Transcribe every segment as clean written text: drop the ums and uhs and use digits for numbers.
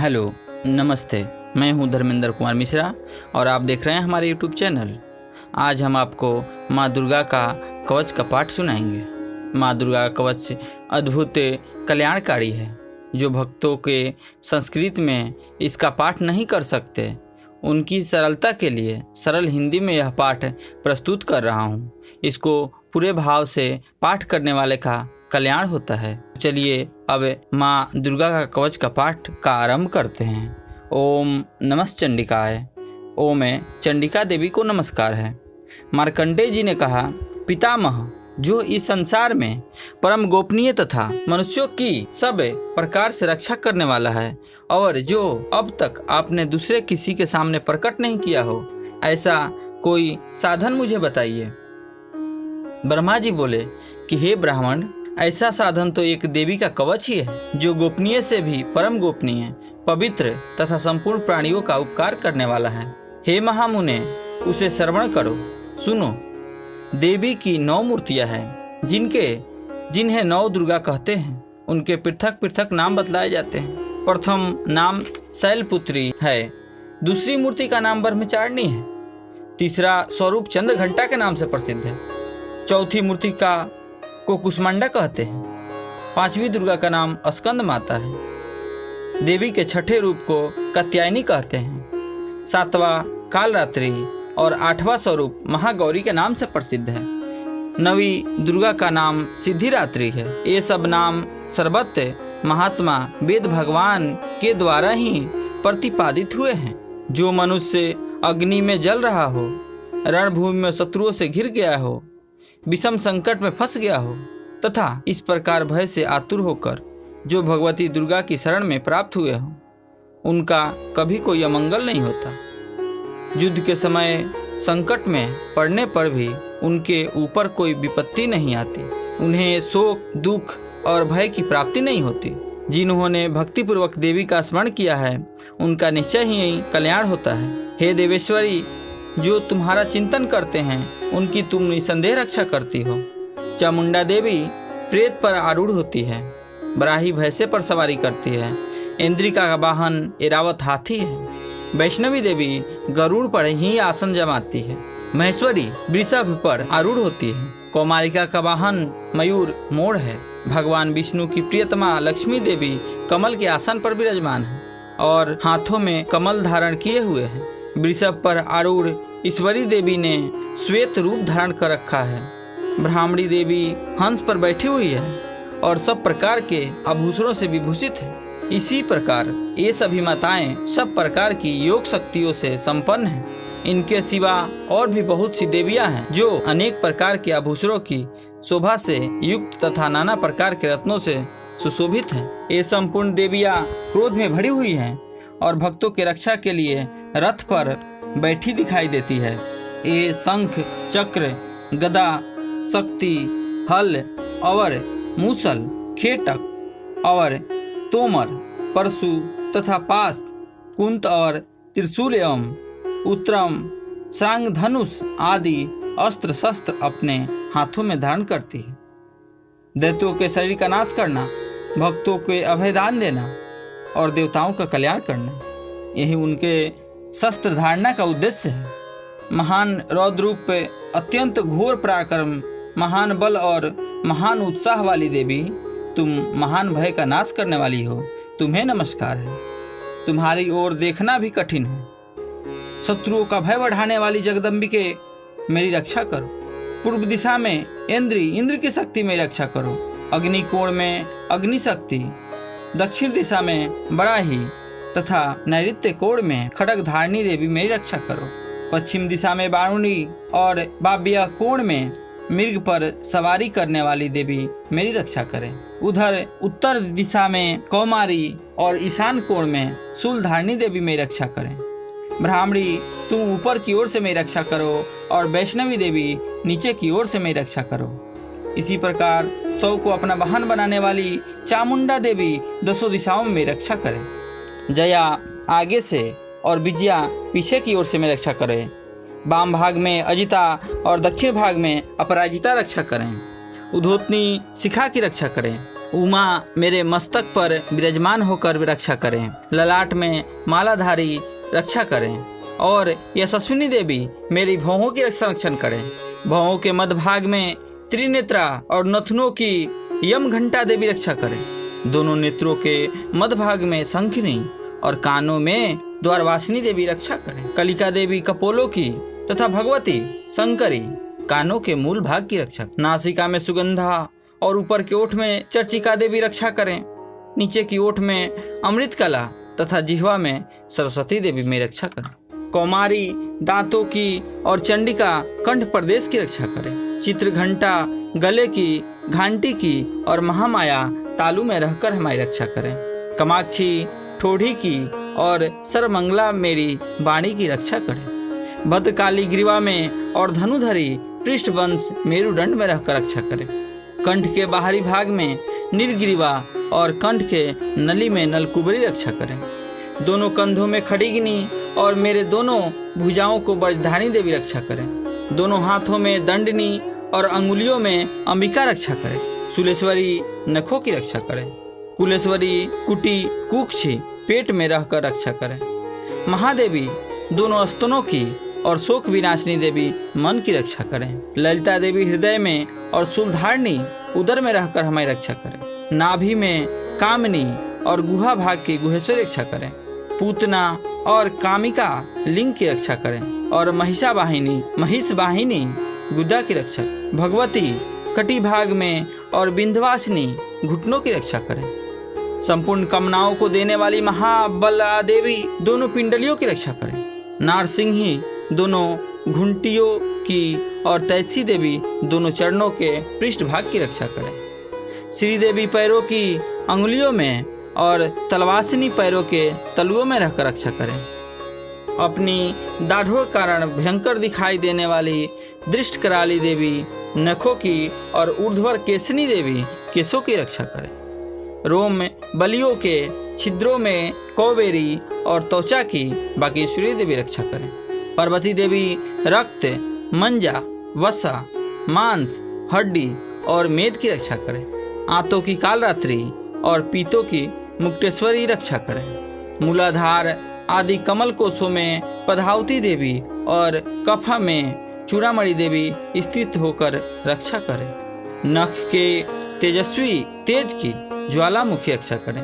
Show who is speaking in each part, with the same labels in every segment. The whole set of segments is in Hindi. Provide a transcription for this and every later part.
Speaker 1: हेलो, नमस्ते। मैं हूं धर्मेंद्र कुमार मिश्रा और आप देख रहे हैं हमारे यूट्यूब चैनल। आज हम आपको माँ दुर्गा का कवच का पाठ सुनाएंगे। माँ दुर्गा का कवच अद्भुत कल्याणकारी है। जो भक्तों के संस्कृत में इसका पाठ नहीं कर सकते, उनकी सरलता के लिए सरल हिंदी में यह पाठ प्रस्तुत कर रहा हूँ। इसको पूरे भाव से पाठ करने वाले का कल्याण होता है। चलिए अब माँ दुर्गा का कवच का पाठ का आरंभ करते हैं। ओम नमः चंडिकाय। ओम में चंडिका देवी को नमस्कार है। मार्कंडेय जी ने कहा, पितामह जो इस संसार में परम गोपनीय तथा मनुष्यों की सब प्रकार से रक्षा करने वाला है और जो अब तक आपने दूसरे किसी के सामने प्रकट नहीं किया हो, ऐसा कोई साधन मुझे बताइए। ब्रह्मा जी बोले कि हे ब्राह्मण, ऐसा साधन तो एक देवी का कवच ही है, जो गोपनीय से भी परम गोपनीय, पवित्र तथा संपूर्ण प्राणियों का उपकार करने वाला है। हे महामुने, उसे श्रवण करो, सुनो। देवी की 9 मूर्तियां हैं, जिन्हें 9 दुर्गा कहते हैं। उनके पृथक पृथक नाम बतलाए जाते हैं। प्रथम नाम शैलपुत्री है, दूसरी मूर्ति का नाम ब्रह्मचारिणी है, तीसरा स्वरूप चंद्र घंटा के नाम से प्रसिद्ध है, चौथी मूर्ति को कुष्मांडा कहते हैं, 5वीं दुर्गा का नाम स्कंद माता है, देवी के 6ठे रूप को कात्यायनी कहते हैं, 7वां कालरात्रि और 8वां स्वरूप महागौरी के नाम से प्रसिद्ध है, 9वीं दुर्गा का नाम सिद्धिरात्रि है। ये सब नाम सर्वत्र महात्मा वेद भगवान के द्वारा ही प्रतिपादित हुए हैं। जो मनुष्य अग्नि में जल रहा हो, रणभूमि में शत्रुओं से घिर गया हो, विषम संकट में फंस गया हो तथा इस प्रकार भय से आतुर होकर जो भगवती दुर्गा की शरण में प्राप्त हुए हो, उनका कभी कोई अमंगल नहीं होता। युद्ध के समय संकट में पड़ने पर भी उनके ऊपर कोई विपत्ति नहीं आती। उन्हें शोक, दुख और भय की प्राप्ति नहीं होती। जिन्होंने भक्तिपूर्वक देवी का स्मरण किया है, उनका निश्चय ही कल्याण होता है। हे देवेश्वरी, जो तुम्हारा चिंतन करते हैं, उनकी तुम निसंदेह रक्षा करती हो। चामुंडा देवी प्रेत पर आरूढ़ होती है, बराही भैंसे पर सवारी करती है, इंद्रिका का वाहन ऐरावत हाथी है, वैष्णवी देवी गरुड़ पर ही आसन जमाती है, महेश्वरी वृषभ पर आरूढ़ होती है, कौमारिका का वाहन मयूर मोर है, भगवान विष्णु की प्रियतमा लक्ष्मी देवी कमल के आसन पर विराजमान है और हाथों में कमल धारण किए हुए हैं। वृषभ पर आरूढ़ ईश्वरी देवी ने श्वेत रूप धारण कर रखा है। ब्राह्मणी देवी हंस पर बैठी हुई है और सब प्रकार के आभूषणों से विभूषित है। इसी प्रकार ये सभी माताएं सब प्रकार की योग शक्तियों से संपन्न हैं। इनके सिवा और भी बहुत सी देवियां हैं, जो अनेक प्रकार के आभूषणों की शोभा से युक्त तथा नाना प्रकार के रत्नों से सुशोभित हैं। ये संपूर्ण देवियां क्रोध में भरी हुई हैं और भक्तों के रक्षा के लिए रथ पर बैठी दिखाई देती है। ये शंख, चक्र, गदा, शक्ति, हल और मूसल, खेटक और तोमर, परशु तथा पास, कुंत और त्रिशूल एवं उत्तरम, सांग, धनुष आदि अस्त्र शस्त्र अपने हाथों में धारण करती है। दैत्यों के शरीर का नाश करना, भक्तों के अभयदान देना और देवताओं का कल्याण करना, यही उनके शस्त्र धारणा का उद्देश्य है। महान रौद्र रूप, अत्यंत घोर पराक्रम, महान बल और महान उत्साह वाली देवी, तुम महान भय का नाश करने वाली हो, तुम्हें नमस्कार है। तुम्हारी ओर देखना भी कठिन है। शत्रुओं का भय बढ़ाने वाली जगदम्बिके, मेरी रक्षा करो। पूर्व दिशा में इंद्र की शक्ति मेरी रक्षा करो। अग्नि कोण में अग्नि शक्ति, दक्षिण दिशा में बराही तथा नैऋत्य कोण में खड्ग धारिणी देवी मेरी रक्षा करो। पश्चिम दिशा में वारुणी और वायव्य कोण में मृग पर सवारी करने वाली देवी मेरी रक्षा करें। उधर उत्तर दिशा में कौमारी और ईशान कोण में शूल धारिणी देवी मेरी रक्षा करें। ब्राह्मणी, तुम ऊपर की ओर से मेरी रक्षा करो और वैष्णवी देवी नीचे की ओर से मेरी रक्षा करो। इसी प्रकार 100 को अपना वाहन बनाने वाली चामुंडा देवी 200 दिशाओं में मेरी रक्षा करें। जया आगे से और विजया पीछे की ओर से मेरी रक्षा करें। वाम भाग में अजिता और दक्षिण भाग में अपराजिता रक्षा करें। उद्योतनी शिखा की रक्षा करें। उमा मेरे मस्तक पर विराजमान होकर रक्षा करें। ललाट में मालाधारी रक्षा करें। और यशस्विनी देवी मेरी भौहों की संरक्षण करें। भौहों के मध्य भाग में त्रिनेत्रा और नथुनों की यम घंटा देवी रक्षा करें। दोनों नेत्रों के मध्य भाग में शंखिनी और कानों में द्वारवासिनी देवी रक्षा करें। कलिका देवी कपोलों की तथा भगवती शंकरी कानों के मूल भाग की रक्षा। नासिका में सुगंधा और ऊपर के ओठ में चर्चिका देवी रक्षा करें। नीचे की ओठ में अमृत कला तथा जिह्वा में सरस्वती देवी में रक्षा करें। कौमारी दांतों की और चंडिका कंठ प्रदेश की रक्षा करें। चित्र घंटा गले की, घंटी की और महामाया तालू में रहकर हमारी रक्षा करें। कामाक्षी ठोड़ी की और सर्वमंगला मेरी वाणी की रक्षा करें। भद्रकाली ग्रीवा में और धनुधरी पृष्ठवंश मेरुदंड में रहकर रक्षा करें। कंठ के बाहरी भाग में नीलग्रीवा और कंठ के नली में नलकुबरी रक्षा करें। दोनों कंधों में खड़ीगिनी और मेरे दोनों भुजाओं को ब्रजधानी देवी रक्षा करें। दोनों हाथों में दंडनी और अंगुलियों में अंबिका रक्षा करें। सुलेश्वरी नखों की रक्षा करें। कुलेश्वरी कुटी कुक्षी पेट में रहकर रक्षा करें। महादेवी दोनों स्तनों की और शोक विनाशिनी देवी मन की रक्षा करें। ललिता देवी हृदय में और शूलधारिणी उदर में रहकर हमारी रक्षा करें। नाभि में कामिनी और गुहा भाग की गुहेश्वरी रक्षा करें। पूतना और कामिका लिंग की रक्षा करें। और महिषा वाहिनी गुदा की रक्षा। भगवती कटी भाग में और विंध्यवासिनी घुटनों की रक्षा करें। संपूर्ण कामनाओं को देने वाली महाबला देवी दोनों पिंडलियों की रक्षा करें। नारसिंही दोनों घुंटियों की और तैसी देवी दोनों चरणों के पृष्ठ भाग की रक्षा करें। श्रीदेवी पैरों की अंगुलियों में और तलवासिनी पैरों के तलुओं में रहकर रक्षा करें। अपनी दाढ़ों के कारण भयंकर दिखाई देने वाली दृष्ट कराली देवी नखों की और ऊर्ध्वर केसनी देवी केशों की रक्षा करें। रोम में बलियों के छिद्रों में कौबेरी और त्वचा की बागेश्वरी देवी रक्षा करें। पार्वती देवी रक्त, मंजा, वसा, मांस, हड्डी और मेद की रक्षा करें। आंतों की कालरात्रि और पीतों की मुक्तेश्वरी रक्षा करें। मूलाधार आदि कमल कोशों में पधावती देवी और कफा में चूड़ामणि देवी स्थित होकर रक्षा करें। नख के तेजस्वी तेज की ज्वालामुखी रक्षा करें।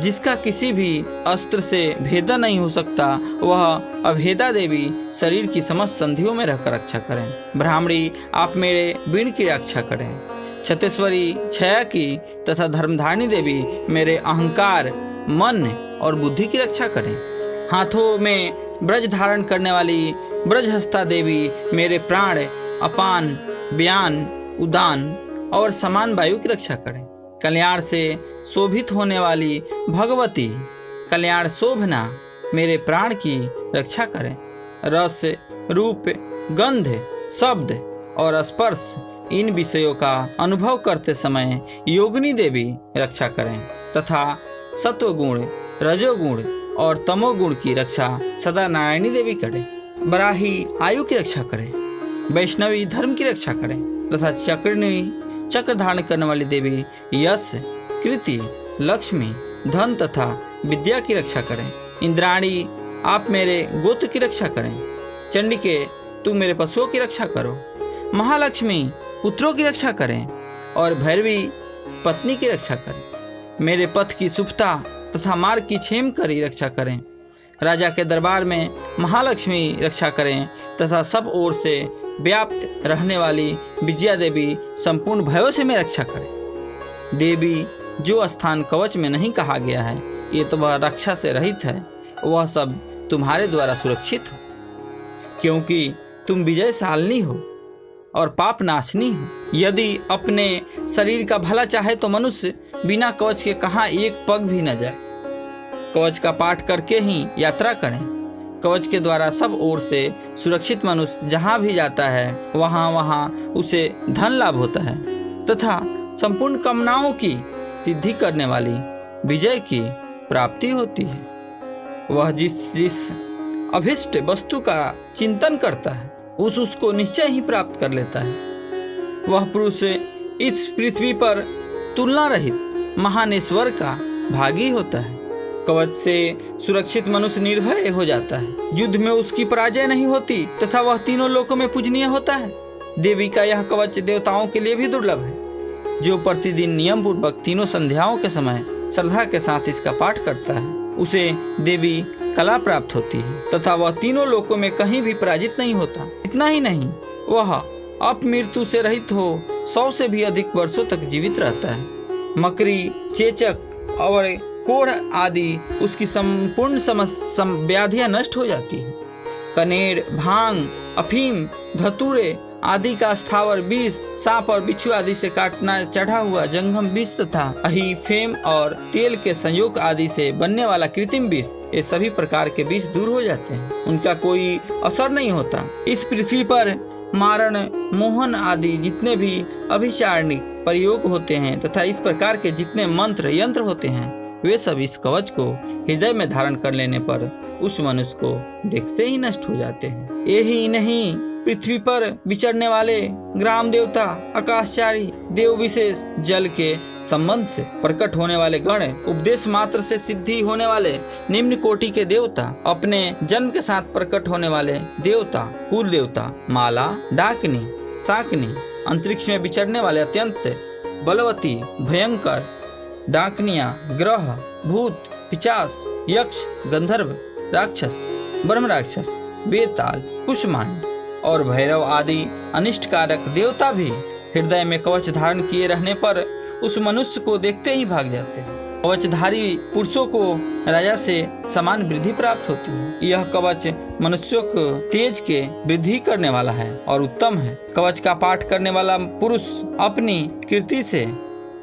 Speaker 1: जिसका किसी भी अस्त्र से भेदा नहीं हो सकता, वह अभेदा देवी शरीर की समस्त संधियों में रहकर रक्षा करें। ब्राह्मणी आप मेरे बीण की रक्षा करें। छतेश्वरी छया की तथा धर्मधारिणी देवी मेरे अहंकार, मन और बुद्धि की रक्षा करें। हाथों में ब्रज धारण करने वाली ब्रजहस्ता देवी मेरे प्राण, अपान, व्यान, उदान और समान वायु की रक्षा करें। कल्याण से शोभित होने वाली भगवती कल्याण शोभना मेरे प्राण की रक्षा करें। रस, रूप, गंध, शब्द और स्पर्श इन विषयों का अनुभव करते समय योगिनी देवी रक्षा करें तथा सत्वगुण, रजोगुण और तमोगुण की रक्षा सदा नारायणी देवी करें। बराही आयु की रक्षा करें। वैष्णवी धर्म की रक्षा करें तथा चक्र धारण करने वाली देवी यश, कृति, लक्ष्मी, धन तथा विद्या की रक्षा करें। इंद्राणी आप मेरे गोत्र की रक्षा करें। चंडिके तुम मेरे पशुओं की रक्षा करो। महालक्ष्मी पुत्रों की रक्षा करें और भैरवी पत्नी की रक्षा करें। मेरे पथ की शुभता तथा मार्ग की क्षेम करी रक्षा करें। राजा के दरबार में महालक्ष्मी रक्षा करें तथा सब ओर से व्याप्त रहने वाली विजया देवी संपूर्ण भयों से मैं रक्षा करें। देवी जो स्थान कवच में नहीं कहा गया है, ये तो वह रक्षा से रहित है, वह सब तुम्हारे द्वारा सुरक्षित हो, क्योंकि तुम विजयशालिनी हो और पाप नाशनी हो। यदि अपने शरीर का भला चाहे तो मनुष्य बिना कवच के कहाँ एक पग भी न जाए। कवच का पाठ करके ही यात्रा करें। कवच के द्वारा सब ओर से सुरक्षित मनुष्य जहाँ भी जाता है वहाँ उसे धन लाभ होता है तथा संपूर्ण कामनाओं की सिद्धि करने वाली विजय की प्राप्ति होती है। वह जिस अभिष्ट वस्तु का चिंतन करता है उसको निश्चय ही प्राप्त कर लेता है। वह पुरुष इस पृथ्वी पर तुलना रहित महानेश्वर का भागी होता है। कवच से सुरक्षित मनुष्य निर्भय हो जाता है। युद्ध में उसकी पराजय नहीं होती तथा वह तीनों लोकों में पूजनीय होता है। देवी का यह कवच देवताओं के लिए भी दुर्लभ है। जो प्रतिदिन नियम पूर्वक तीनों संध्याओं के समय श्रद्धा के साथ इसका पाठ करता है, उसे देवी कला प्राप्त होती है तथा वह तीनों लोकों में कहीं भी पराजित नहीं होता। इतना ही नहीं, वह अपमृत्यु से रहित हो 100 से भी अधिक वर्षों तक जीवित रहता है। मकरी, चेचक और कोढ़ आदि उसकी संपूर्ण व्याधियां नष्ट हो जाती हैं। कनेर, भांग, अफीम, धतूरे आदि का स्थावर विष, सांप और बिच्छू आदि से काटना चढ़ा हुआ जंगम विष तथा अही, फेम और तेल के संयोग आदि से बनने वाला कृत्रिम विष, ये सभी प्रकार के विष दूर हो जाते हैं। उनका कोई असर नहीं होता। इस पृथ्वी पर मारण, मोहन आदि जितने भी अभिचारणिक प्रयोग होते हैं तथा इस प्रकार के जितने मंत्र यंत्र होते हैं, वे सब इस कवच को हृदय में धारण कर लेने पर उस मनुष्य को देखते ही नष्ट हो जाते हैं। यही नहीं, पृथ्वी पर विचरने वाले ग्राम देवता, आकाशचारी देव विशेष, जल के संबंध से प्रकट होने वाले गण, उपदेश मात्र से सिद्धि होने वाले निम्न कोटि के देवता, अपने जन्म के साथ प्रकट होने वाले देवता, कुल देवता, माला, डाकनी, साकनी, अंतरिक्ष में विचरने वाले अत्यंत बलवती भयंकर डाकनिया, ग्रह, भूत, पिशाच, यक्ष, गंधर्व, राक्षस, ब्रह्म राक्षस, बेताल, कुष्मांड और भैरव आदि अनिष्टकारक देवता भी हृदय में कवच धारण किए रहने पर उस मनुष्य को देखते ही भाग जाते हैं। कवचधारी पुरुषों को राजा से समान वृद्धि प्राप्त होती है। यह कवच मनुष्यों को तेज के वृद्धि करने वाला है और उत्तम है। कवच का पाठ करने वाला पुरुष अपनी कीर्ति से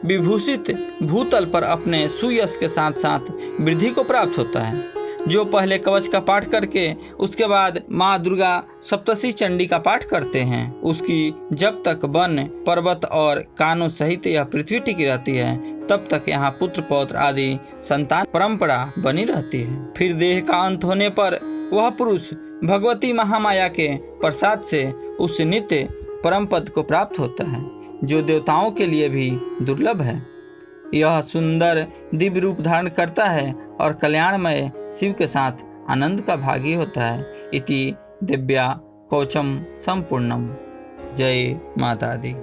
Speaker 1: विभूषित भूतल पर अपने सुयश के साथ साथ वृद्धि को प्राप्त होता है। जो पहले कवच का पाठ करके उसके बाद माँ दुर्गा सप्तशी चंडी का पाठ करते हैं, उसकी जब तक वन, पर्वत और कानों सहित यह पृथ्वी टिकी रहती है, तब तक यहाँ पुत्र पौत्र आदि संतान परंपरा बनी रहती है। फिर देह का अंत होने पर वह पुरुष भगवती महामाया के प्रसाद से उस नित्य परम पद को प्राप्त होता है, जो देवताओं के लिए भी दुर्लभ है। यह सुंदर दिव्य रूप धारण करता है और कल्याणमय शिव के साथ आनंद का भागी होता है। इति दिव्या कवचम संपूर्णम। जय माता दी।